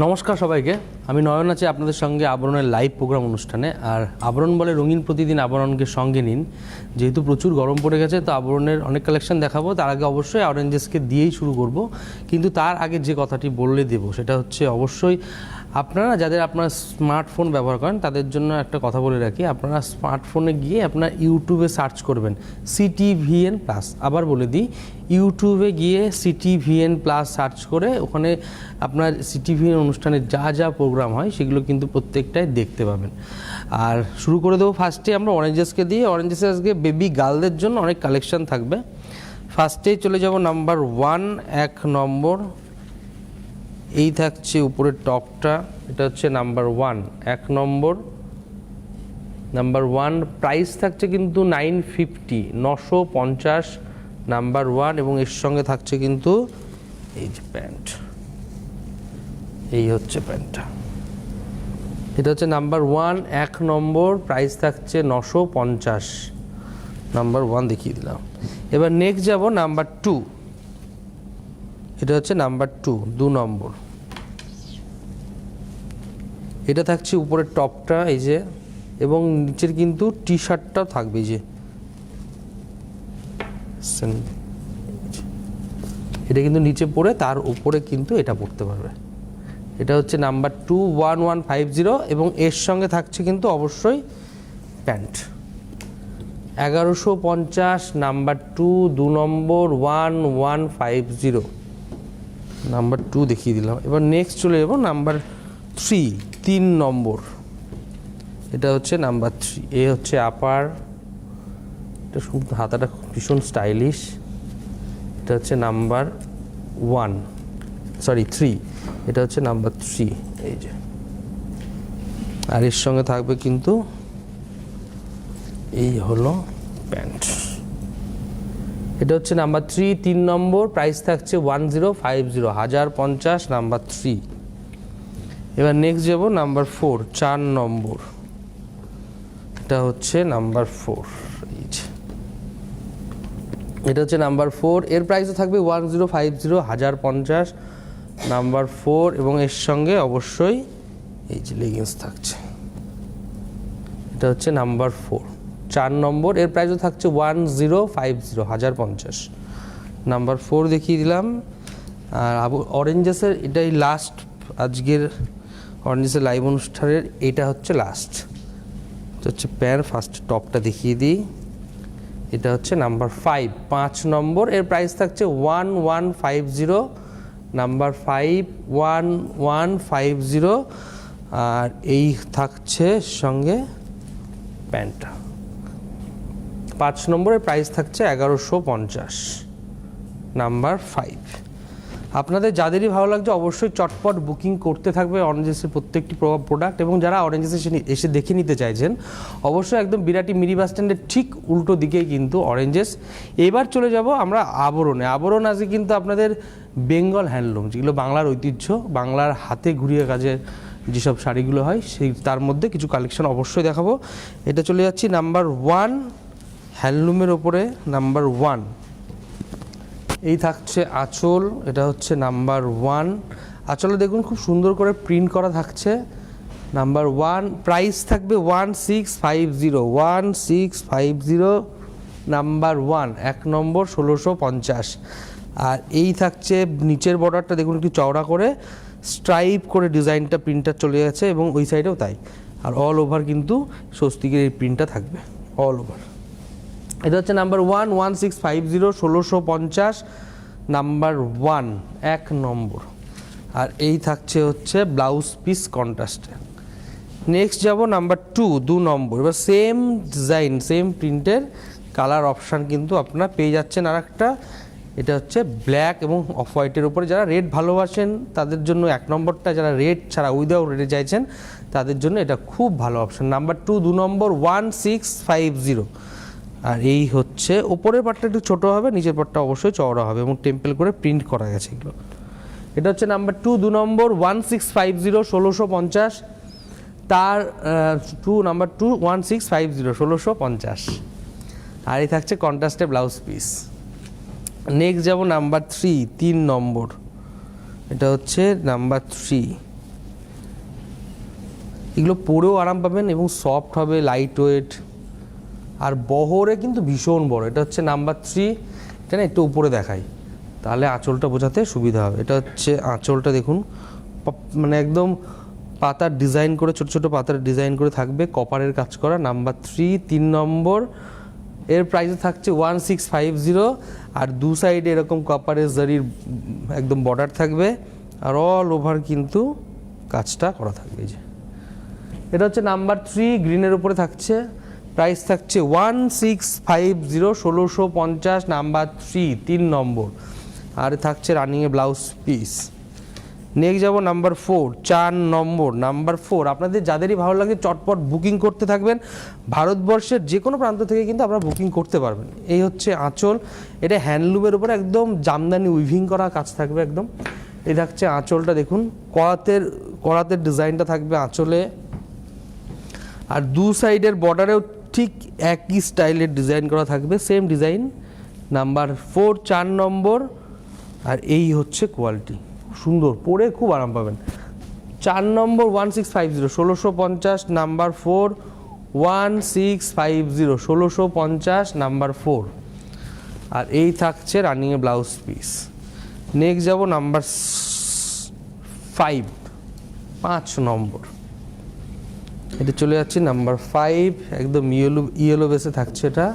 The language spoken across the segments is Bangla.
নমস্কার সবাইকে, আমি নয়ন আছি আপনাদের সঙ্গে আবরণের লাইভ প্রোগ্রাম অনুষ্ঠানে। আর আবরণ বলে রঙিন প্রতিদিন আবরণকে সঙ্গে নিন। যেহেতু প্রচুর গরম পড়ে গেছে, তো আবরণের অনেক কালেকশন দেখাবো। তার আগে অবশ্যই অরেঞ্জেসকে দিয়েই শুরু করব, কিন্তু তার আগে যে কথাটি বললে দেবো সেটা হচ্ছে অবশ্যই আপনারা যাদের আপনারা স্মার্টফোন ব্যবহার করেন তাদের জন্য একটা কথা বলে রাখি। আপনারা স্মার্টফোনে গিয়ে আপনার ইউটিউবে সার্চ করবেন CTVN প্লাস। আবার বলে দিই, ইউটিউবে গিয়ে CTVN প্লাস সার্চ করে ওখানে আপনার CTVN অনুষ্ঠানে যা যা প্রোগ্রাম হয় সেগুলো কিন্তু প্রত্যেকটাই দেখতে পাবেন। আর শুরু করে দেবো ফার্স্টে আমরা অরেঞ্জেসকে দিয়ে। অরেঞ্জেসে আজকে বেবি গার্লদের জন্য অনেক কালেকশন থাকবে। ফার্স্টেই চলে যাব নাম্বার 1, 1 নম্বর। এই থাকছে উপরের টপটা, এটা হচ্ছে নাম্বার 1, 1 নম্বর। নাম্বার 1 প্রাইস থাকছে কিন্তু 950, 950 নাম্বার 1। এবং এর সঙ্গে থাকছে কিন্তু এই যে প্যান্ট, এই হচ্ছে প্যান্টটা। এটা হচ্ছে নাম্বার 1, 1 নম্বর। প্রাইস থাকছে 950, নাম্বার 1 দেখিয়ে দিলাম। এবার নেক্সট যাব নাম্বার 2। এটা হচ্ছে নাম্বার 2, 2 নম্বর। এটা থাকছে উপরের টপটা এই যে, এবং নিচের কিন্তু টি শার্টটাও থাকবে এই যে। এটা কিন্তু নিচে পরে তার উপরে কিন্তু এটা পড়তে পারবে। এটা হচ্ছে নাম্বার 2, 1150। এবং এর সঙ্গে থাকছে কিন্তু অবশ্যই প্যান্ট। 1150 নাম্বার 2, 2 নম্বর, 1150 নাম্বার 2 দেখিয়ে দিলাম। এবার নেক্সট চলে যাব নাম্বার 3, 3 নম্বর। এটা হচ্ছে নাম্বার 3। এ হচ্ছে আপার, এটা হাতাটা ভীষণ স্টাইলিশ। এটা হচ্ছে নাম্বার 3। এটা হচ্ছে নাম্বার 3 এই যে। আর এর সঙ্গে থাকবে কিন্তু এই হলো প্যান্ট। এটা হচ্ছে নাম্বার 3, 3 নম্বর। প্রাইস থাকছে 1050, 1050 নাম্বার 3। এবার নেক্সট যাব নাম্বার 4, 4 নম্বর। এটা হচ্ছে নাম্বার 4 এই যে। এটা হচ্ছে নাম্বার 4। এর প্রাইসও থাকবে 1050, 1050 নাম্বার 4। এবং এর সঙ্গে অবশ্যই এই যে লেগিংস থাকছে। এটা হচ্ছে নাম্বার 4, 4 নম্বর। এর প্রাইসও থাকছে 1050, 1050 নাম্বার 4 দেখিয়ে দিলাম। আর অরেঞ্জেসের এটাই লাস্ট আজকের অরেঞ্জেসের লাইভ অনুষ্ঠানের। এটা হচ্ছে লাস্ট। এটা হচ্ছে প্যান্ট। ফার্স্ট টপটা দেখিয়ে দিই। এটা হচ্ছে নাম্বার 5, 5 নম্বর। এর প্রাইস থাকছে 1150 নাম্বার 5, 1150। আর এই থাকছে সঙ্গে প্যান্টটা। 5 নম্বরের প্রাইস থাকছে 1150 নাম্বার 5। আপনাদের যাদেরই ভালো লাগছে অবশ্যই চটপট বুকিং করতে থাকবে অরেঞ্জেসের প্রত্যেকটি প্রোডাক্ট। এবং যারা অরেঞ্জেসে এসে দেখে নিতে চাইছেন অবশ্যই একদম বিরাটি মিনি বাস স্ট্যান্ডের ঠিক উল্টো দিকেই কিন্তু অরেঞ্জেস। এবার চলে যাব আমরা আবরণে। আবরণ আজকে কিন্তু আপনাদের বেঙ্গল হ্যান্ডলুম, যেগুলো বাংলার ঐতিহ্য, বাংলার হাতে ঘুরিয়ে কাজের যেসব শাড়িগুলো হয় সেই তার মধ্যে কিছু কালেকশন অবশ্যই দেখাবো। এটা চলে যাচ্ছি নাম্বার 1 হ্যান্ডলুমের ওপরে। নাম্বার 1 এই থাকছে আঁচল। এটা হচ্ছে নাম্বার 1। আঁচলে দেখুন খুব সুন্দর করে প্রিন্ট করা থাকছে। নাম্বার 1 প্রাইস থাকবে 1650, 1650 নাম্বার 1, 1 নম্বর, 1650। আর এই থাকছে নিচের বর্ডারটা দেখুন একটু চওড়া করে স্ট্রাইপ করে ডিজাইনটা প্রিন্টটা চলে গেছে, এবং ওই সাইডেও তাই। আর অল ওভার কিন্তু স্বস্তিকের এই প্রিন্টটা থাকবে অল ওভার। এটা হচ্ছে নাম্বার 1, 1650, 1650 নাম্বার 1, 1 নম্বর। আর এই থাকছে হচ্ছে ব্লাউজ পিস কন্ট্রাস্টে। নেক্সট যাব নাম্বার 2, 2 নম্বর। এবার সেম ডিজাইন সেম প্রিন্টের কালার অপশান কিন্তু আপনারা পেয়ে যাচ্ছেন আর একটা। এটা হচ্ছে ব্ল্যাক এবং অফ হোয়াইটের উপরে। যারা রেড ভালোবাসেন তাদের জন্য 1 নম্বরটা, যারা রেড ছাড়া উইদাউট রেডে চাইছেন তাদের জন্য এটা খুব ভালো অপশান। নাম্বার 2, 2 নম্বর, 1650। আর এই হচ্ছে ওপরের পাটটা একটু ছোটো হবে, নিচের পাটটা অবশ্যই চওড়া হবে এবং টেম্পল করে প্রিন্ট করা গেছে এগুলো। এটা হচ্ছে নাম্বার 2, 2 নম্বর, 1650, 1650। তার নাম্বার 2, 1650, 1650। আর এই থাকছে কন্ট্রাস্টে ব্লাউজ পিস। নেক্সট যাব নাম্বার 3, 3 নম্বর। এটা হচ্ছে নাম্বার 3, এগুলো পরেও আরাম পাবেন এবং সফট হবে, লাইট ওয়েট, আর বহরে কিন্তু ভীষণ বড়। এটা হচ্ছে নাম্বার 3, এটা না একটু উপরে দেখাই তাহলে আঁচলটা বোঝাতে সুবিধা হবে। এটা হচ্ছে আঁচলটা দেখুন, মানে একদম পাতার ডিজাইন করে, ছোট ছোট পাতার ডিজাইন করে থাকবে, কপারের কাজ করা। নাম্বার 3, 3 নম্বর, এর প্রাইস থাকছে 1650, আর দু সাইডে এরকম কপারের জারির একদম বর্ডার থাকবে, আর অল ওভার কিন্তু কাজটা করা থাকবে। এই যে এটা হচ্ছে নাম্বার 3, গ্রিনের উপরে থাকছে, প্রাইস থাকছে 1650, 1650, নাম্বার 3, 3 নম্বর, আর থাকছে রানিংয়ে ব্লাউজ পিস। নেক্সট যাব নাম্বার 4, 4 নম্বর। নাম্বার 4 আপনাদের যাদেরই ভালো লাগে চটপট বুকিং করতে থাকবেন, ভারতবর্ষের যে কোনো প্রান্ত থেকে কিন্তু আপনারা বুকিং করতে পারবেন। এই হচ্ছে আঁচল, এটা হ্যান্ডলুমের উপরে একদম জামদানি উইভিং করা কাজ থাকবে একদম। এই থাকছে আঁচলটা দেখুন, করাতের ডিজাইনটা থাকবে আঁচলে, আর দু সাইডের বর্ডারেও ঠিক একই স্টাইলের ডিজাইন করা থাকবে, সেম ডিজাইন। নাম্বার 4, 4 নম্বর, আর এই হচ্ছে কোয়ালিটি, সুন্দর, পরে খুব আরাম পাবেন। 4 নম্বর 1650, 1650, নাম্বার 4, 1650, 1650, নাম্বার 4, আর এই থাকছে রানিংয়ে ব্লাউজ পিস। নেক্সট যাব নাম্বার 5, 5 নম্বর, এটা চলে যাচ্ছে নাম্বার 5, একদম ইয়েলো বেসে থাকছে, এটা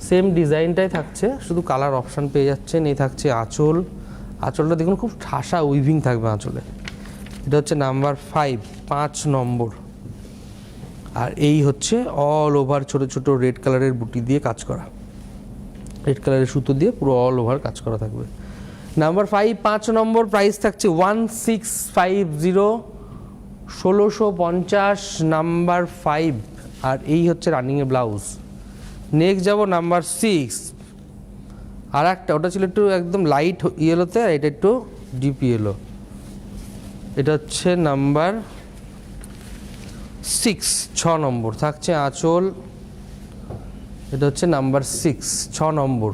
সেম ডিজাইনটাই থাকছে, শুধু কালার অপশান পেয়ে যাচ্ছেন। এই থাকছে আঁচল, আঁচলটা দেখুন খুব ঠাসা উইভিং থাকবে আঁচলে। এটা হচ্ছে নাম্বার 5, 5 নম্বর, আর এই হচ্ছে অল ওভার ছোট ছোট রেড কালারের বুটি দিয়ে কাজ করা, রেড কালারের সুতো দিয়ে পুরো অল ওভার কাজ করা থাকবে। নাম্বার 5, 5 নম্বর, প্রাইস থাকছে 1650, 1650, নাম্বার 5, আর এই হচ্ছে রানিংয়ে ব্লাউজ। নেক্সট যাব নাম্বার 6, আর একটা, ওটা ছিল একটু একদম লাইট ইয়েলোতে, আর এটা একটু ডিপ ইয়েলো। এটা হচ্ছে নাম্বার 6, 6 নম্বর, থাকছে আঁচল। এটা হচ্ছে নাম্বার 6, 6 নম্বর।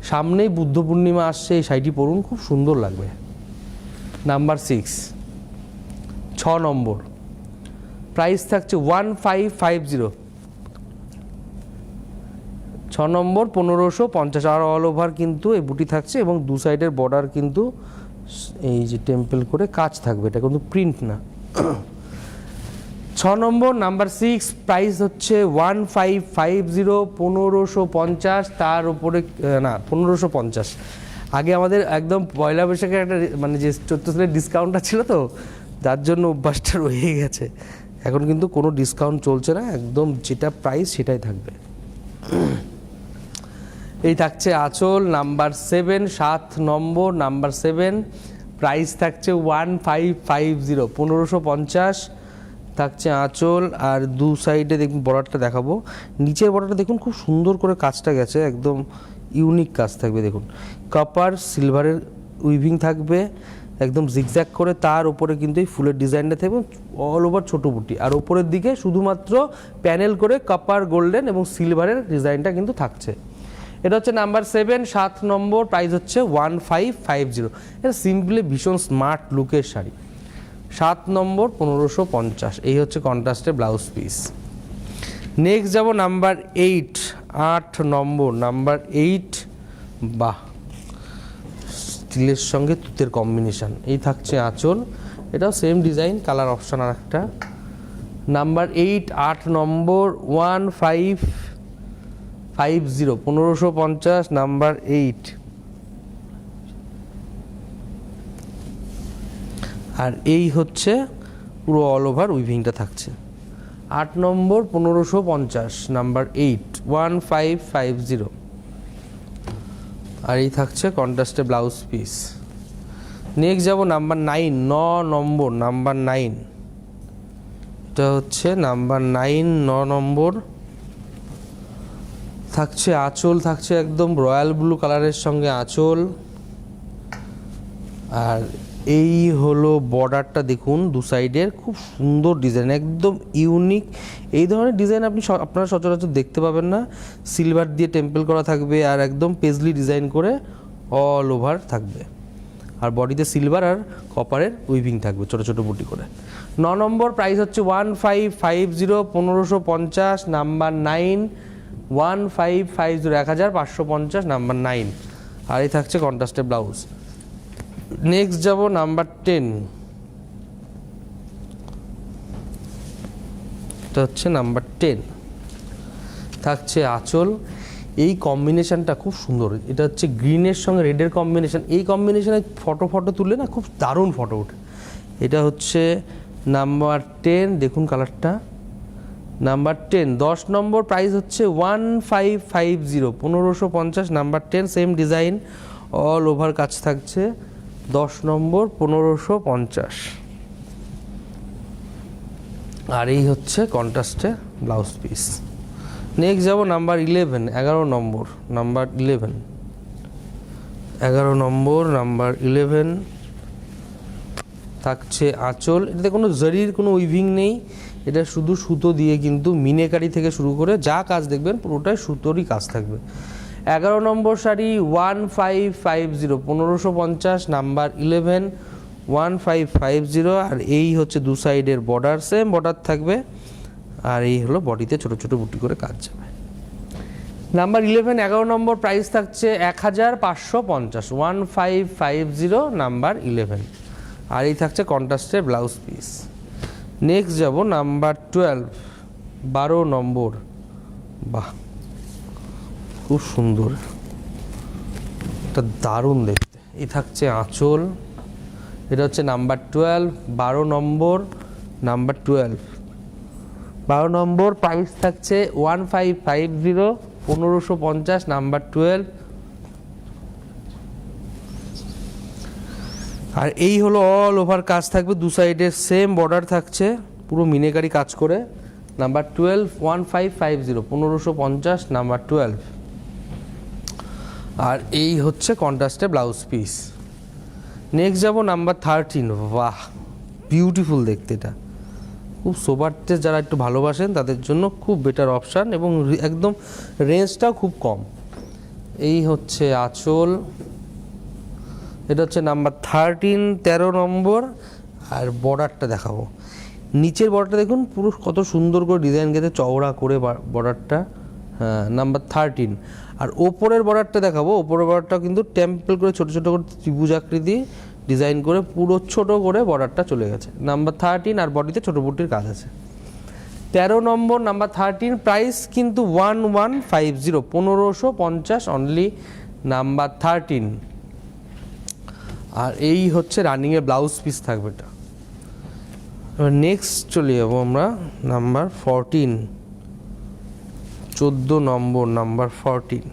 সামনেই বুদ্ধ পূর্ণিমা আসছে, এই শাড়িটি পরুন, খুব সুন্দর লাগবে। নাম্বার 6, 6 নম্বর, প্রাইস থাকছে 1550, 6 নম্বর 1550, আর অল ওভার কিন্তু এই বুটি থাকছে, এবং দু সাইডের বর্ডার কিন্তু এই যে টেম্পল করে কাজ থাকবে, এটা কিন্তু প্রিন্ট না। 6 নম্বর, নাম্বার 6, প্রাইস হচ্ছে 1550, 1550, তার উপরে না 1550। আগে আমাদের একদম পয়লা বৈশাখের একটা মানে যে 14 সালের ডিসকাউন্টটা ছিল, তো যার জন্য অভ্যাসটা রয়ে গেছে। এখন কিন্তু কোনো ডিসকাউন্ট চলছে না, একদম যেটা প্রাইস সেটাই থাকবে। এই থাকছে আঁচল, নাম্বার 7, 7 নম্বর, নাম্বার 7, প্রাইস থাকছে 1550, 1550, থাকছে আঁচল, আর দু সাইডে দেখুন বর্ডারটা দেখাবো, নিচের বর্ডারটা দেখুন খুব সুন্দর করে কাজটা গেছে, একদম ইউনিক কাজ থাকবে। দেখুন কপার সিলভারের উইভিং থাকবে একদম জিগজ্যাগ করে, তার উপরে কিন্তু এই ফুলের ডিজাইনটা থাকবে অল ওভার ছোটো বুটি, আর উপরের দিকে শুধুমাত্র প্যানেল করে কপার, গোল্ডেন এবং সিলভারের ডিজাইনটা কিন্তু থাকছে। এটা হচ্ছে নাম্বার 7, 7 নম্বর, প্রাইস হচ্ছে 1550। এটা সিম্পলি ভীষণ স্মার্ট লুকের শাড়ি। 7 নম্বর 1550, এই হচ্ছে কন্ট্রাস্টের ব্লাউজ পিস। নেক্সট যাব নাম্বার 8, 8 নম্বর, নাম্বার 8, বাহ, স্টিলের সঙ্গে তুতের কম্বিনেশন। এই থাকছে আঁচল, এটাও সেম ডিজাইন, কালার অপশান আর একটা। নাম্বার 8, 8 নম্বর, 1550, 1550, নাম্বার 8, আর এই হচ্ছে পুরো অল ওভার উইভিংটা থাকছে। 8 নম্বর 1550, নাম্বার 8, 1550, আর এই থাকছে কন্ট্রাস্টে ব্লাউজ পিস। নেক্সট যাব নাম্বার 9, 9 নম্বর, নাম্বার 9, এটা হচ্ছে নাম্বার 9, 9 নম্বর, থাকছে আঁচল, থাকছে একদম রয়্যাল ব্লু কালারের সঙ্গে আঁচল, আর এই হলো বর্ডারটা দেখুন দু সাইডের, খুব সুন্দর ডিজাইন, একদম ইউনিক। এই ধরনের ডিজাইন আপনারা সচরাচর দেখতে পাবেন না। সিলভার দিয়ে টেম্পল করা থাকবে, আর একদম পেজলি ডিজাইন করে অল ওভার থাকবে, আর বডিতে সিলভার আর কপারের উইভিং থাকবে ছোটো ছোটো বুটি করে। 9 নম্বর প্রাইস হচ্ছে 1550, 1550, নাম্বার 9, 1550, 1550, নাম্বার 9। আর এই থাকছে কন্ট্রাস্টে ব্লাউজ। নেক্সট যাব নাম্বার 10, এটা হচ্ছে নাম্বার 10, থাকছে আঁচল। এই কম্বিনেশনটা খুব সুন্দর, এটা হচ্ছে গ্রিনের সঙ্গে রেডের কম্বিনেশন। এই কম্বিনেশনে ফটো তুললে না খুব দারুণ ফটো ওঠে। এটা হচ্ছে নাম্বার 10, দেখুন কালারটা, নাম্বার 10। 10 নম্বর প্রাইস হচ্ছে 1550, 1550, number 10, same design, all over কাজ থাকছে। 10 নম্বর 1550। আর এই হচ্ছে কন্ট্রাস্টে ব্লাউজ পিস। নেক্সট যাব নাম্বার 11, 11 নম্বর, নাম্বার 11, 11 নম্বর, নাম্বার 11, থাকছে আঁচল। এটাতে কোনো জরির কোনো উইভিং নেই, এটা শুধু সুতো দিয়ে কিন্তু মিনেকারি থেকে শুরু করে যা কাজ দেখবেন পুরোটাই সুতোরই কাজ থাকবে। 11 নম্বর শাড়ি 1550, 1550, নাম্বার 11, 1550। আর এই হচ্ছে দু সাইডের বর্ডার, সেম বর্ডার থাকবে। আর এই হলো বডিতে ছোট ছোট বুটি করে কাজ যাবে। নাম্বার 11, 11 নম্বর প্রাইস থাকছে 1550, 1550, নাম্বার 11। আর এই থাকছে কন্ট্রাস্টের ব্লাউজ পিস। নেক্সট যাব নাম্বার 12, 12 নম্বর। বাহ, খুব সুন্দর, এটা দারুণ দেখতে। এই থাকছে আঁচল। এটা হচ্ছে নাম্বার 12, 12 নম্বর, নাম্বার 12, 12 নম্বর প্রাইস থাকছে 1550, 1550, নাম্বার 12। আর এই হলো অল ওভার কাজ থাকবে, দু সাইডের সেম বর্ডার থাকছে, পুরো মিনেকারি কাজ করে। Number 12, 1550, 1550, number 12। আর এই হচ্ছে কন্ট্রাস্টে ব্লাউজ পিস। নেক্সট যাব নাম্বার 13। বাহ, বিউটিফুল দেখতে, এটা খুব সোবারতে যারা একটু ভালোবাসেন তাদের জন্য খুব বেটার অপশান, এবং একদম রেঞ্জটাও খুব কম। এই হচ্ছে আঁচল। এটা হচ্ছে নাম্বার 13, 13 নম্বর। আর বর্ডারটা দেখাবো, নিচের বর্ডারটা দেখুন পুরো কত সুন্দর করে ডিজাইন গেছে, চওড়া করে বর্ডারটা। হ্যাঁ, নাম্বার 13। আর ওপরের বর্ডারটা দেখাবো, ওপরের বর্ডারটা কিন্তু টেম্পল করে ছোটো ছোটো করে ত্রিভুজ আকৃতি ডিজাইন করে পুরো ছোট করে বর্ডারটা চলে গেছে। নাম্বার 13, আর বডিতে ছোটো বুটির কাজ আছে। 13 নম্বর, নাম্বার 13, প্রাইস কিন্তু 1150, 1550 অনলি, নাম্বার 13। আর এই হচ্ছে রানিংয়ে ব্লাউজ পিস থাকবে এটা। এবার নেক্সট চলে যাবো আমরা নাম্বার 14, 14 নম্বর, নাম্বার 14।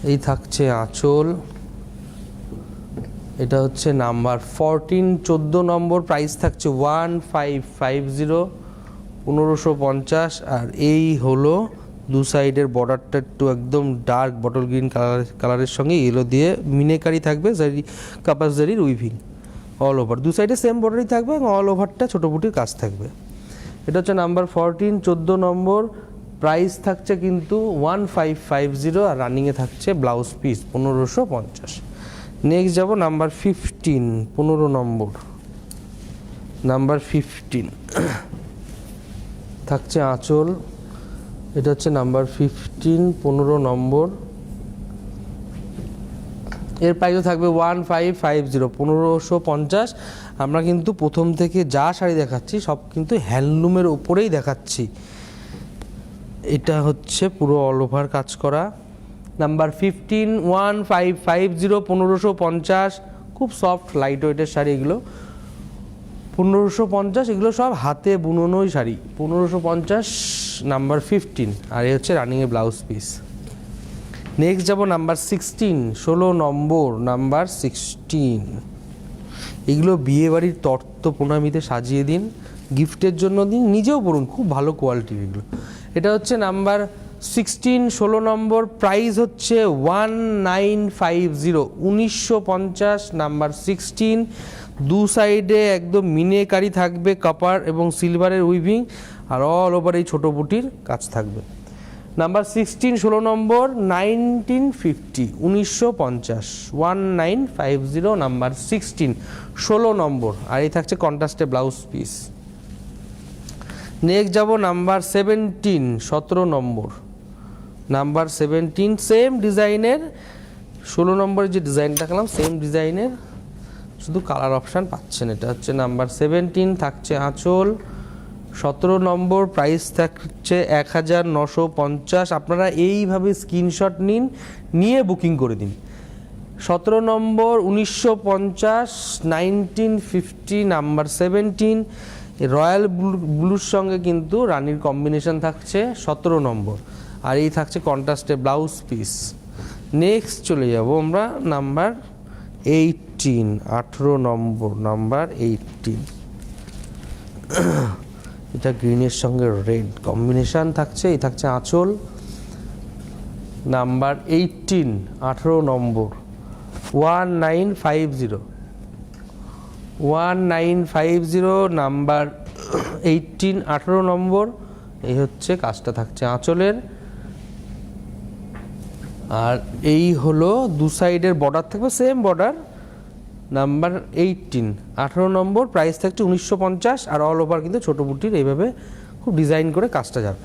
এই থাকছে আঁচল। এটা হচ্ছে নাম্বার 14, 14 নম্বর প্রাইস থাকছে 1550, 1550। আর এই হলো দু সাইডের বর্ডারটা একটু একদম ডার্ক বটল গ্রিন কালারের সঙ্গে ইয়েলো দিয়ে মিনেকারি থাকবে, জারি কাপাস জারির উইভিং অল ওভার, দু সাইডে সেম বর্ডারই থাকবে এবং অল ওভারটা ছোটো বুটির কাজ থাকবে। এটা হচ্ছে নাম্বার 14, 14 নম্বর, প্রাইস থাকছে কিন্তু 1550, আর রানিংয়ে থাকছে ব্লাউজ পিস 1550। নেক্সট যাব নাম্বার 15, 15 নম্বর, নাম্বার 15, থাকছে আঁচল। এটা হচ্ছে নাম্বার 15, 15 নম্বর। এর প্রাইসও থাকবে 1550, 1550। আমরা কিন্তু প্রথম থেকে যা শাড়ি দেখাচ্ছি সব কিন্তু হ্যান্ডলুমের ওপরেই দেখাচ্ছি। এটা হচ্ছে পুরো অল ওভার কাজ করা। নাম্বার 15, 1550, 1550, খুব সফট লাইট ওয়েটের শাড়ি এগুলো। 1550, এগুলো সব হাতে বুননোই শাড়ি। 1550, নাম্বার 15। আর এই হচ্ছে রানিংয়ে ব্লাউজ পিস। নেক্সট যাব নাম্বার 16, 16 নম্বর, নাম্বার 16। এগুলো বিয়েবাড়ির তত্ত্ব প্রণামীতে সাজিয়ে দিন, গিফটের জন্য দিন, নিজেও পড়ুন, খুব ভালো কোয়ালিটির এগুলো। এটা হচ্ছে নাম্বার 16, 16 নম্বর, প্রাইস হচ্ছে 1950, 1950, নাম্বার 16। দু সাইডে একদম মিনেকারি থাকবে, কপার এবং সিলভারের উইভিং, আর অল ওভার এই ছোটো বুটির কাজ থাকবে। নাম্বার 16 16 নম্বর 1950 1950 1950 নাম্বার 16 16 নম্বর, আর এই থাকছে কন্ট্রাস্টে ব্লাউজ পিস। নেক্সট যাব নাম্বার 17 17 নম্বর, নাম্বার 17 সেম ডিজাইনের 16 নম্বরের যে ডিজাইনটা দেখলাম সেম ডিজাইনের, শুধু কালার অপশান পাচ্ছেন। এটা হচ্ছে নাম্বার 17, থাকছে আঁচল। 17 নম্বর প্রাইস থাকছে 1950। আপনারা এইভাবে স্ক্রিনশট নিন, নিয়ে বুকিং করে দিন। 17 নম্বর 1950 1950 নাম্বার 17, রয়্যাল ব্লুর সঙ্গে কিন্তু রানীর কম্বিনেশন থাকছে 17 নম্বর, আর এই থাকছে কন্ট্রাস্টে ব্লাউজ পিস। নেক্সট চলে যাব আমরা নাম্বার 18 18 নম্বর, নাম্বার 18 এটা গ্রিনের সঙ্গে রেড কম্বিনেশন থাকছে, এই থাকছে আঁচল। নাম্বার 18 18 নম্বর 1950 1950 নাম্বার 18 18 নম্বর, এই হচ্ছে কাজটা থাকছে আঁচলের। আর এই হলো দু সাইডের বর্ডার থাকবে সেম বর্ডার। নাম্বার 18 18 নম্বর প্রাইস থাকছে 1950, আর অল ওভার কিন্তু ছোটো বুটির এইভাবে খুব ডিজাইন করে কাজটা যাবে।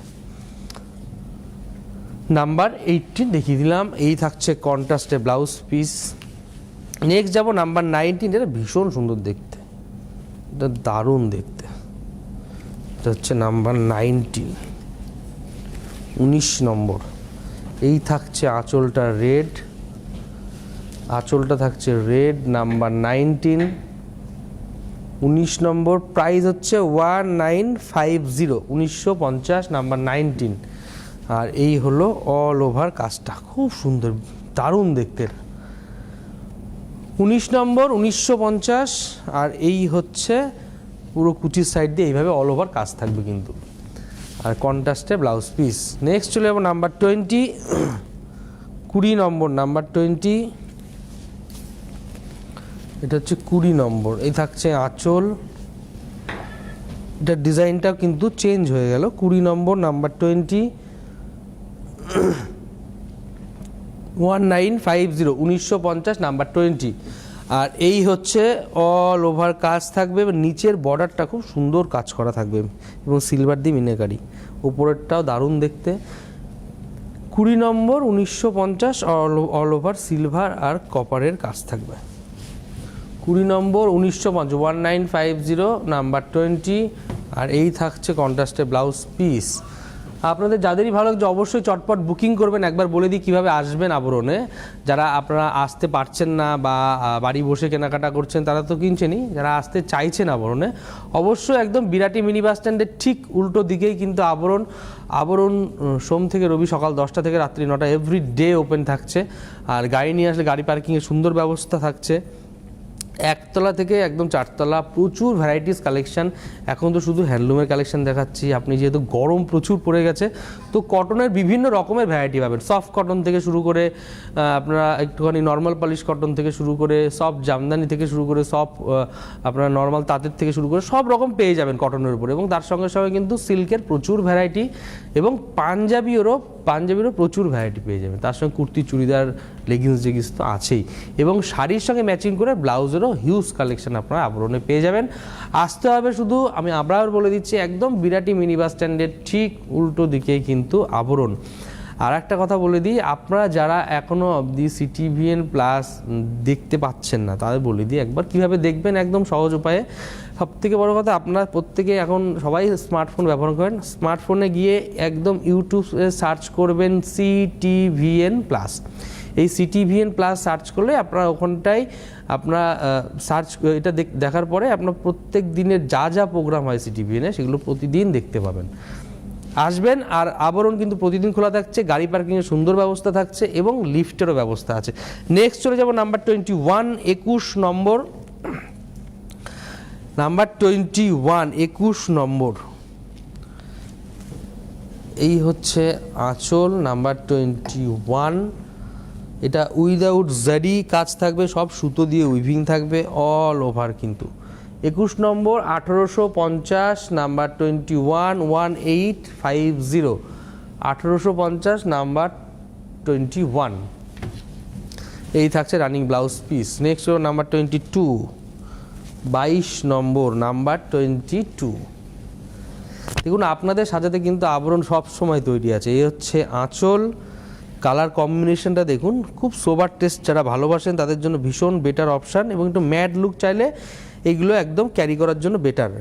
নাম্বার 18 দেখিয়ে দিলাম, এই থাকছে কন্ট্রাস্টে ব্লাউজ পিস। নেক্সট যাব নাম্বার 19, এটা ভীষণ সুন্দর দেখতে, এটা দারুণ দেখতে। এটা হচ্ছে নাম্বার 19 19 নম্বর, এই থাকছে আঁচলটা রেড, আঁচলটা থাকছে রেড। নাম্বার 19 19 নম্বর প্রাইস হচ্ছে 1950 1950 নাম্বার 19, আর এই হলো অল ওভার কাজটা, খুব সুন্দর দারুণ দেখতে। 19 নম্বর 1950, আর এই হচ্ছে পুরো কুচির সাইড দিয়ে এইভাবে অল ওভার কাজ থাকবে কিন্তু, আর কন্ট্রাস্টে ব্লাউজ পিস। নেক্সট চলে যাবো নাম্বার 20 20 নম্বর, নাম্বার 20 এটা হচ্ছে 20 নম্বর, এই থাকছে আঁচল। এটা ডিজাইনটা কিন্তু চেঞ্জ হয়ে গেল। 20 নম্বর নাম্বার 20 1950 1950 নাম্বার 20, আর এই হচ্ছে অল ওভার কাজ থাকবে। নিচের বর্ডারটা খুব সুন্দর কাজ করা থাকবে এবং সিলভার দিয়ে মিনাকারি, উপরেরটাও দারুণ দেখতে। 20 নম্বর 1950 অল ওভার সিলভার আর কপারের কাজ থাকবে। 20 নম্বর 1950 1950 নাম্বার 20, আর এই থাকছে কন্ট্রাস্টে ব্লাউজ পিস। আপনাদের যাদেরই ভালো লাগছে অবশ্যই চটপট বুকিং করবেন। একবার বলে দিই কীভাবে আসবেন আবরণে। যারা আপনারা আসতে পারছেন না বা বাড়ি বসে কেনাকাটা করছেন তারা তো কিনছেনই, যারা আসতে চাইছেন আবরণে অবশ্যই একদম বিরাটি মিনি বাস স্ট্যান্ডের ঠিক উল্টো দিকেই কিন্তু আবরণ। আবরণ সোম থেকে রবি সকাল 10টা থেকে রাত্রি 9টা এভরি ডে ওপেন থাকছে, আর গাড়ি নিয়ে আসলে গাড়ি পার্কিংয়ের সুন্দর ব্যবস্থা থাকছে। একতলা থেকে একদম 4তলা প্রচুর ভ্যারাইটিস কালেকশান। এখন তো শুধু হ্যান্ডলুমের কালেকশান দেখাচ্ছি, আপনি যেহেতু গরম প্রচুর পড়ে গেছে তো কটনের বিভিন্ন রকমের ভ্যারাইটি পাবেন। সফট কটন থেকে শুরু করে আপনারা একটুখানি নর্মাল পলিশ কটন থেকে শুরু করে সফট জামদানি থেকে শুরু করে সফট আপনারা নর্মাল তাঁতের থেকে শুরু করে সব রকম পেয়ে যাবেন কটনের উপরে, এবং তার সঙ্গে সঙ্গে কিন্তু সিল্কের প্রচুর ভ্যারাইটি এবং পাঞ্জাবিরও প্রচুর ভ্যারাইটি পেয়ে যাবেন। তার সঙ্গে কুর্তি চুড়িদার লেগিংস জেগিংস তো আছেই, এবং শাড়ির সঙ্গে ম্যাচিং করে ব্লাউজেরও হিউজ কালেকশন আপনারা আবরণে পেয়ে যাবেন। আসতে হবে শুধু, আমি আবার বলে দিচ্ছি, একদম বিরাটি মিনি বাস স্ট্যান্ডের ঠিক উল্টো দিকেই কিন্তু আবরণ। আর একটা কথা বলে দিই, আপনারা যারা এখনও অবধি সিটিভিএন প্লাস দেখতে পাচ্ছেন না তাদের বলে দিই একবার কীভাবে দেখবেন একদম সহজ উপায়ে। সবথেকে বড় কথা, আপনারা প্রত্যেকে এখন সবাই স্মার্টফোন ব্যবহার করেন। স্মার্টফোনে গিয়ে একদম ইউটিউবে সার্চ করবেন সিটিভিএন প্লাস। এই সিটিভিএন প্লাস সার্চ করলে আপনারা ওখানটায় আপনারা সার্চ এটা দেখার পরে আপনার প্রত্যেক দিনের যা যা প্রোগ্রাম হয় সিটিভিএনে সেগুলো প্রতিদিন দেখতে পাবেন। আসবেন। আর আবরণ কিন্তু প্রতিদিন খোলা থাকছে, গাড়ি পার্কিংয়ের সুন্দর ব্যবস্থা থাকছে এবং লিফটেরও ব্যবস্থা আছে। নেক্সট চলে যাব নাম্বার 21 21 নম্বর, নাম্বার 21 21 নম্বর, এই হচ্ছে আঁচল। নাম্বার 21 এটা উইদাউট জারি কাজ থাকবে, সব সুতো দিয়ে উইভিং থাকবে অল ওভার কিন্তু। 21 নম্বর 1850 নাম্বার 21 1850 1850 নাম্বার 21, এই থাকছে রানিং ব্লাউজ পিস। নেক্সট হলো নাম্বার 22, 22 নম্বর নাম্বার 22। দেখুন আপনাদের সাজাতে কিন্তু আবরণ সব সময় তৈরি আছে। এই হচ্ছে আঁচল, কালার কম্বিনেশনটা দেখুন, খুব সোবার টেস্ট যারা ভালোবাসেন তাদের জন্য ভীষণ বেটার অপশান, এবং একটু ম্যাট লুক চাইলে এইগুলো একদম ক্যারি করার জন্য বেটার।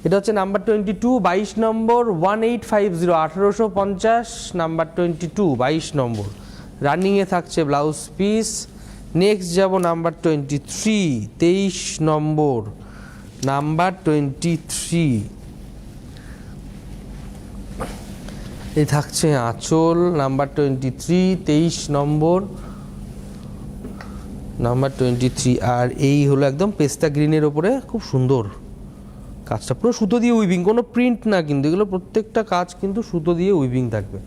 এটা হচ্ছে নাম্বার 22, 22 নম্বর 1850, 1850 নাম্বার 22, 22 নম্বর রানিংয়ে থাকছে ব্লাউজ পিস। নেক্সট যাব নাম্বার 23, 23 নম্বর নাম্বার 23, এই থাকছে আঁচল নাম্বার 23, 23 নম্বর নাম্বার 23। আর এই হলো একদম পেস্তা গ্রিনের ওপরে খুব সুন্দর কাজটা, পুরো সুতো দিয়ে উইভিং, কোনো প্রিন্ট না কিন্তু, এগুলো প্রত্যেকটা কাজ কিন্তু সুতো দিয়ে উইভিং থাকবে।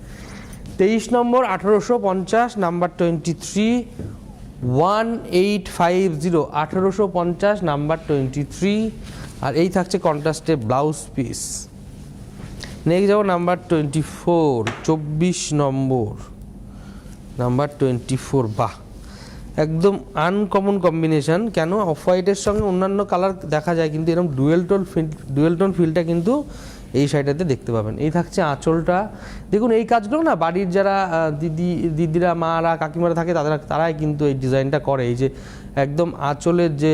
23 নম্বর 1850 নাম্বার 23, 1850 1850 নাম্বার 23। আর এই থাকছে কন্ট্রাস্টে ব্লাউজ পিস। নেক্সট যাবো নাম্বার 24, 24 নম্বর নাম্বার 24। বাহ, একদম আনকমন কম্বিনেশন। কেন, অফ হোয়াইটের সঙ্গে অন্যান্য কালার দেখা যায়, কিন্তু এরকম ডুয়েল টোন ফিলটা কিন্তু এই শাড়িটাতে দেখতে পাবেন। এই থাকছে আঁচলটা। দেখুন এই কাজগুলো না বাড়ির যারা দিদিরা, মারা, কাকিমারা থাকে তারাই কিন্তু এই ডিজাইনটা করে। এই যে একদম আঁচলের যে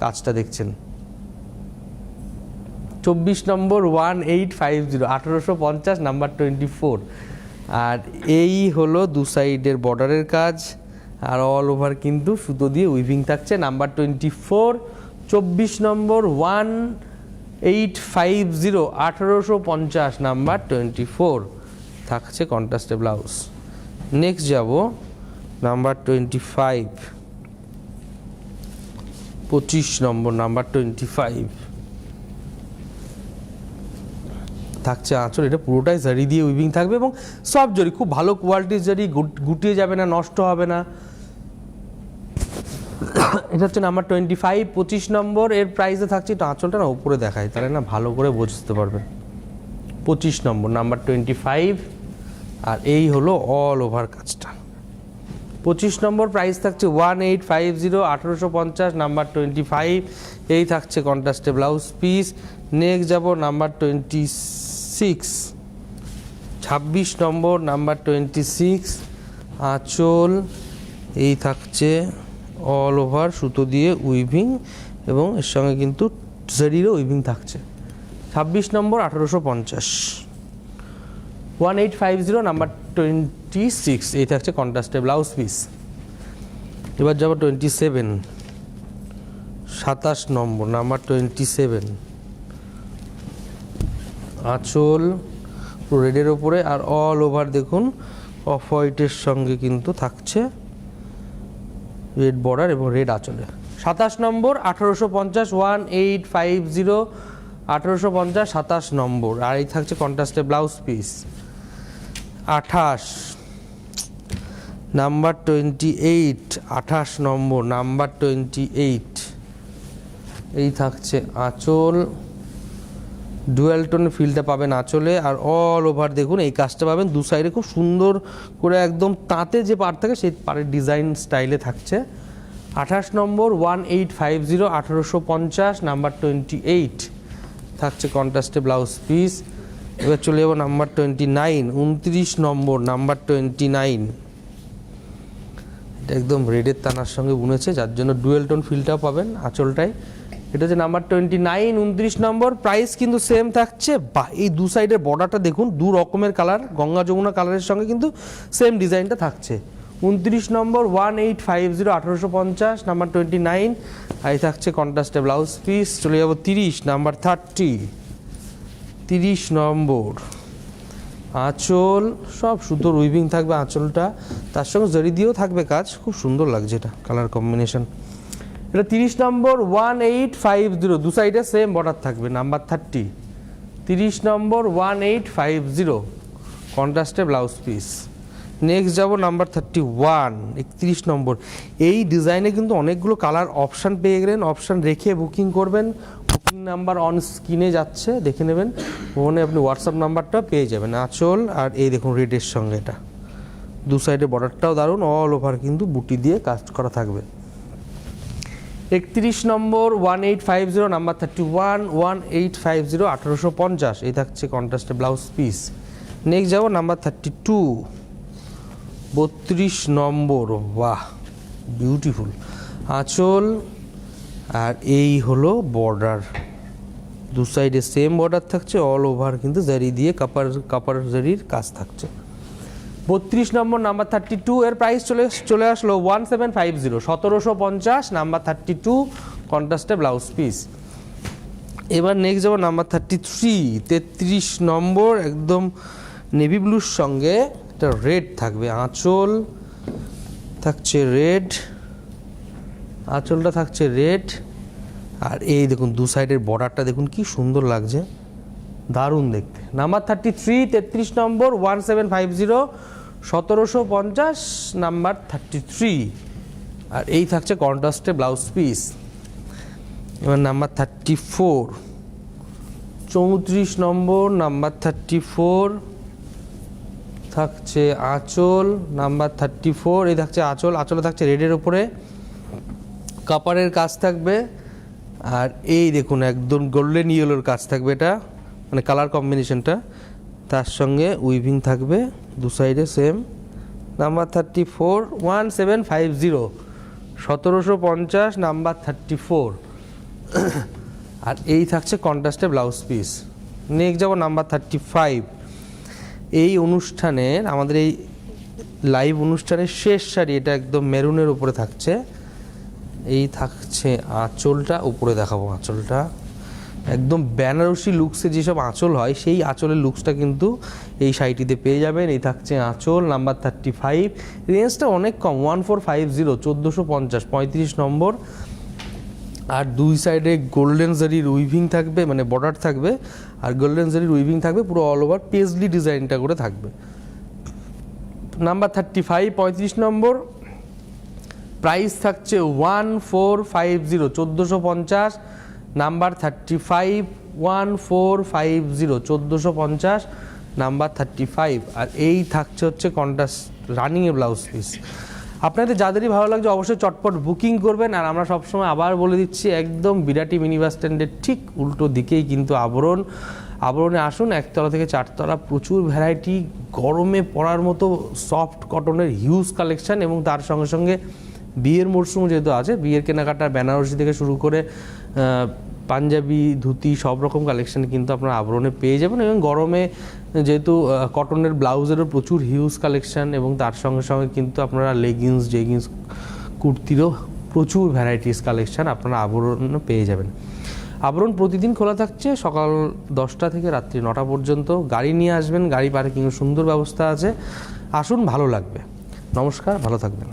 কাজটা দেখছেন, 24 নম্বর 1850 1850 নাম্বার 24। আর এই হলো দু সাইডের বর্ডারের কাজ, আর অল ওভার কিন্তু সুতো দিয়ে উইভিং থাকছে। নাম্বার 24, 24 নম্বর 1850 1850 নাম্বার 24 থাকছে কন্ট্রাস্টে ব্লাউজ। নেক্সট যাব নাম্বার 25, 25 নম্বর নাম্বার 25 থাকছে আঁচল। এটা পুরোটাই জারি দিয়ে উইভিং থাকবে, এবং সব জরি খুব ভালো কোয়ালিটির জারি, গুটিয়ে যাবে না, নষ্ট হবে না। এটা হচ্ছে নাম্বার 25, 25 নম্বর। এর প্রাইসে থাকছে, একটু আঁচলটা না উপরে দেখায়, তাহলে না ভালো করে বুঝতে পারবেন। 25 নম্বর নাম্বার 25। আর এই হলো অল ওভার কাজটা। 25 নম্বর প্রাইস থাকছে 1850 1850 নাম্বার 25। এই থাকছে কন্ট্রাস্টে ব্লাউজ পিস। নেক্সট যাব নাম্বার 26, 26 নম্বর নাম্বার 26 আঁচল। এই থাকছে অল ওভার সুতো দিয়ে উইভিং, এবং এর সঙ্গে কিন্তু জারিরও উইভিং থাকছে। 26 নম্বর 1850, 1850 নাম্বার 26। এই থাকছে কন্ট্রাস্টে ব্লাউজ পিস। এবার যাব 27, 27 নম্বর নাম্বার 27 আঁচল পুরো রেডের ওপরে, আর অল ওভার দেখুন অফ হোয়াইটের সঙ্গে কিন্তু থাকছে রেড বর্ডার এবং রেড আঁচলে। 27 নম্বর 1850, 1850 1850 27 নম্বর। আর এই থাকছে কন্ট্রাস্টে ব্লাউজ পিস। 28 নাম্বার 28, 28 নম্বর নাম্বার 28। এই থাকছে আঁচল, ডুয়াল টোনের ফিলটা পাবেন আঁচলে, আর অল ওভার দেখুন এই কাজটা পাবেন দু সাইডে খুব সুন্দর করে, একদম তাঁতে যে পাড় থাকে সেই পাড়ের ডিজাইন স্টাইলে থাকছে। 28 নম্বর 1850 1850 নাম্বার 28 থাকছে কন্ট্রাস্টে ব্লাউজ পিস। এবার চলে যাবো নাম্বার 29, 29 নম্বর নাম্বার 29। এটা একদম রেডের তানার সঙ্গে বুনেছে, যার জন্য ডুয়েল টোন ফিলটাও পাবেন আঁচলটায়। এটা হচ্ছে নাম্বার 29, 29 নম্বর। প্রাইস কিন্তু সেম থাকছে। বা এই দু সাইডের বর্ডারটা দেখুন, দু রকমের কালার, গঙ্গা যমুনা কালারের সঙ্গে কিন্তু সেম ডিজাইনটা থাকছে। 29 নম্বর 1850 1850 নাম্বার 29। আর এই থাকছে কন্ট্রাস্টে ব্লাউজ পিস। চলে যাবো 30 নাম্বার 30, 30 নম্বর আঁচল, সব সুতোর উইভিং থাকবে আঁচলটা, তার সঙ্গে জরি দিয়েও থাকবে কাজ, খুব সুন্দর লাগছে এটা কালার কম্বিনেশন। এটা 30 নম্বর 1850, দু সাইডে সেম বর্ডার থাকবে। নাম্বার 30, 30 নম্বর 1850 কন্ট্রাস্টে ব্লাউজ পিস। নেক্সট যাব নাম্বার 31, 31 নম্বর। এই ডিজাইনে কিন্তু অনেকগুলো কালার অপশান পেয়ে গেলেন, অপশান রেখে বুকিং করবেন। বুকিং নাম্বার অন স্ক্রিনে যাচ্ছে, দেখে নেবেন, ওখানে আপনি হোয়াটসঅ্যাপ নাম্বারটা পেয়ে যাবেন। আঁচল আর এই দেখুন রেডের সঙ্গে এটা দু সাইডে বর্ডারটাও দারুণ, অল ওভার কিন্তু বুটি দিয়ে কাজ করা থাকবে। 31 নম্বর 1850, নাম্বার 31 1850 1850, এই থাকছে কন্ট্রাস্টে ব্লাউজ পিস। নেক্সট যাবো নাম্বার 32 32 নম্বর, বাহ বিউটিফুল আঁচল আর এই হলো বর্ডার, দু সাইডে সেম বর্ডার থাকছে, অল ওভার কিন্তু জারি দিয়ে কাপার জারির কাজ থাকছে। 32 নম্বর নাম্বার 32, এর প্রাইস চলে আসলো 1750 1750, নাম্বার 32 কন্ট্রাস্টে ব্লাউজ পিস। এবার নেক্সট যাবো নাম্বার 33 33 নম্বর, একদম নেভি ব্লুর সঙ্গে একটা রেড থাকবে, আঁচল থাকছে রেড, আঁচলটা থাকছে রেড আর এই দেখুন দু সাইডের বর্ডারটা দেখুন কি সুন্দর লাগছে, দারুণ দেখতে। নাম্বার 33 33 নম্বর 1750 1750, নাম্বার 33, আর এই থাকছে কন্ট্রাস্টে ব্লাউজ পিস। এবার নাম্বার 34 34 নম্বর, নাম্বার 34 থাকছে আঁচল, নাম্বার 34 এই থাকছে আঁচল, আঁচলে থাকছে রেডের উপরে কাপারের কাজ থাকবে, আর এই দেখুন একদম গোল্ডেন ইয়েলোর কাজ থাকবে, এটা মানে কালার কম্বিনেশনটা, তার সঙ্গে উইভিং থাকবে দু সাইডে সেম। নাম্বার 34 1750 1750, নাম্বার 34, আর এই থাকছে কন্ট্রাস্টে ব্লাউজ পিস। নেক্সট যাব নাম্বার 35, এই অনুষ্ঠানের আমাদের এই লাইভ অনুষ্ঠানের শেষ শাড়ি, এটা একদম মেরুনের উপরে থাকছে, এই থাকছে আঁচলটা, উপরে দেখাবো আঁচলটা, একদম বেনারসি লুকসে যেসব আঁচল হয় সেই আঁচলের লুকসটা কিন্তু এই শাড়িটিতে পেয়ে যাবেন। এই থাকছে আঁচল, নাম্বার 35, রেঞ্জটা অনেক কম 1450 1450 35 নম্বর, আর দুই সাইডে গোল্ডেন জারির উইভিং থাকবে, মানে বর্ডার থাকবে আর গোল্ডেন জারির উইভিং থাকবে, পুরো অল ওভার পেজলি ডিজাইনটা করে থাকবে। নাম্বার 35 35 নম্বর, প্রাইস থাকছে 1450 1450, নাম্বার 35 1450 1450, নাম্বার 35, আর এই থাকছে হচ্ছে কন্ট্রাস্ট রানিংয়ে ব্লাউজ পিস। আপনাদের যাদেরই ভালো লাগছে অবশ্যই চটপট বুকিং করবেন। আর আমরা সবসময় আবার বলে দিচ্ছি, একদম বিরাটি মিনি বাস স্ট্যান্ডের ঠিক উল্টো দিকেই কিন্তু আবরণে আসুন, একতলা থেকে চারতলা, প্রচুর ভ্যারাইটি, গরমে পরার মতো সফট কটনের হিউজ কালেকশন, এবং তার সঙ্গে সঙ্গে বিয়ের মরশুম যেহেতু আছে, বিয়ের কেনাকাটা বেনারসি থেকে শুরু করে পাঞ্জাবি ধুতি সব রকম কালেকশন কিন্তু আপনারা আবরণে পেয়ে যাবেন। এবং গরমে যেহেতু কটনের ব্লাউজেরও প্রচুর হিউজ কালেকশন, এবং তার সঙ্গে সঙ্গে কিন্তু আপনারা লেগিংস জেগিংস কুর্তিরও প্রচুর ভ্যারাইটিস কালেকশন আপনারা আবরণে পেয়ে যাবেন। আবরণ প্রতিদিন খোলা থাকছে সকাল 10টা থেকে রাত্রি 9টা পর্যন্ত। গাড়ি নিয়ে আসবেন, গাড়ি পার্কিংয়ের সুন্দর ব্যবস্থা আছে, আসুন ভালো লাগবে। নমস্কার, ভালো থাকবেন।